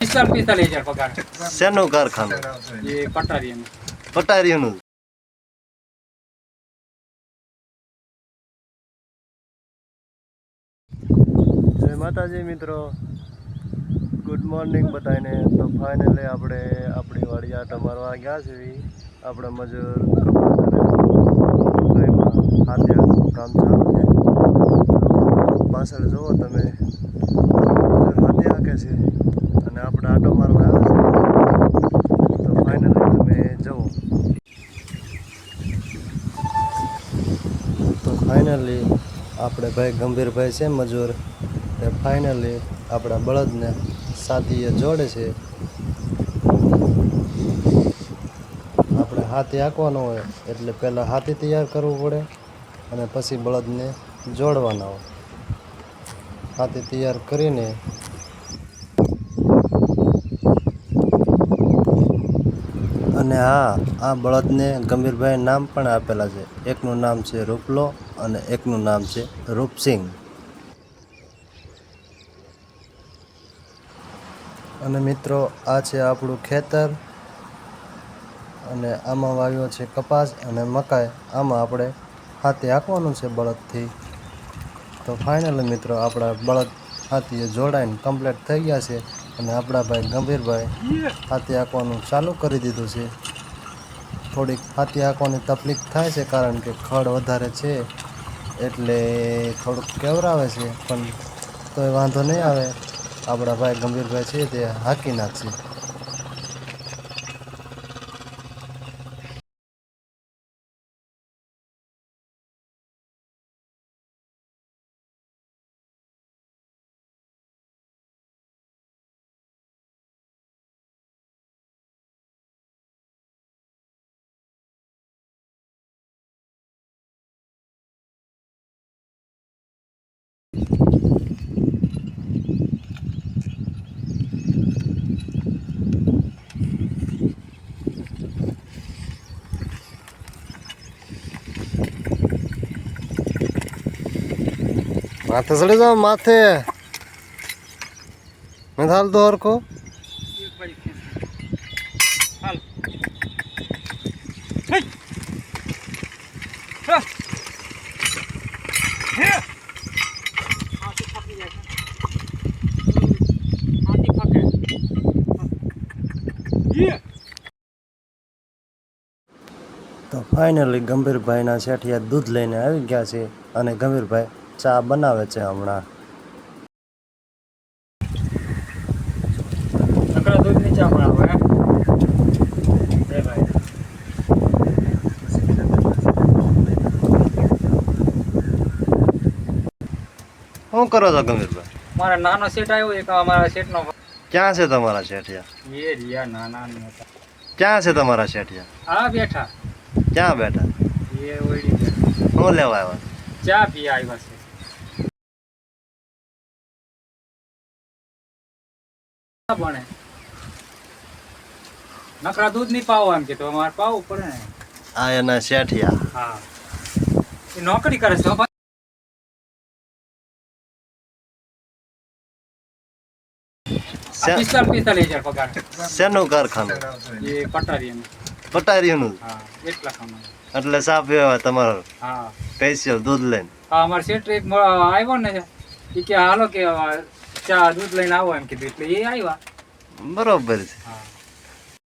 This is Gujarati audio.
45,000 પગાર. શેનું કારખાનું? એ પટારીનું. પટારીનું. જય માતાજી મિત્રો, ગુડ મોર્નિંગ બધાને. તો ફાઇનલી આપણે આપણી વાડી આટો મારવા ગયા છીએ. આપણે મજૂર હાથિયાનું કામ ચાલુ છે. પાછળ જુઓ તમે, મજૂર હાથી હાકે છે અને આપણે આટો મારવા આવ્યા છે. તો ફાઇનલી તમે જુઓ. તો ફાઇનલી આપણે ભાઈ ગંભીરભાઈ છે મજૂર, એ ફાઇનલી આપણા બળદને સાથીએ જોડે છે. આપણે હાથી હાંકવાનો હોય એટલે પહેલાં હાથી તૈયાર કરવું પડે અને પછી બળદને જોડવાના હોય. હાથી તૈયાર કરીને અને હા, આ બળદને ગંભીરભાઈ નામ પણ આપેલા છે. એકનું નામ છે રૂપલો અને એકનું નામ છે રૂપસિંગ. અને મિત્રો, આ છે આપણું ખેતર અને આમાં વાવ્યો છે કપાસ અને મકાઈ. આમાં આપણે હાથી હાંકવાનું છે બળદથી. તો ફાઇનલી મિત્રો, આપણા બળદ હાથીએ જોડાઈને કમ્પ્લીટ થઈ ગયા છે અને આપણા ભાઈ ગંભીરભાઈ હાથી હાંકવાનું ચાલુ કરી દીધું છે. થોડીક હાથી હાંકવાની તકલીફ થાય છે કારણ કે ખડ વધારે છે એટલે થોડુંક કેવરાવે છે, પણ તોય વાંધો નહીં આવે. આપણા ભાઈ ગંભીરભાઈ છે તે હાંકી નાખશે. માથે ચડી જાઓ, માથે નથી હાલતો હરખો. તો ફાઇનલી ગંભીરભાઈના શેઠિયા દૂધ લઈને આવી ગયા છે અને ગંભીરભાઈ ચા બનાવે છે હમણાં. દૂધની ચા બનાવો હે? ભાઈ શું કરો છો ગંભીરભાઈ? મારા નાનો સેટ આવ્યો એક, અમારા સેટનો. ક્યાં છે તમારા શેઠિયા? એ રિયા નાના હતા. ક્યાં છે તમારા શેઠિયા? આ બેઠા. ક્યાં બેઠા? એ ઓયડી બેઠા. શું લેવા આવ્યા? ચા પી આવ્યા છે. બને નકરા દૂધ નહીં પાવો એમ કે, તો અમારે પાવું પડે ને. આ એના શેઠિયા. હા, એ નોકરી કરે છે. 45,000 પગાર. શેનું કારખાનું? એ પટારીનું. પટારીનું. હા, એટલા કમાય. એટલે સાફ વ્યવહાર તમારો હા, સ્પેશિયલ દૂધ લઈને. હા, અમારે શેઠ એક આવ્યો ને, એ કે હાલો કે ચા દૂધ લઈને આવો એમ કીધું, એટલે એ આવ્યા. બરોબર છે. હા.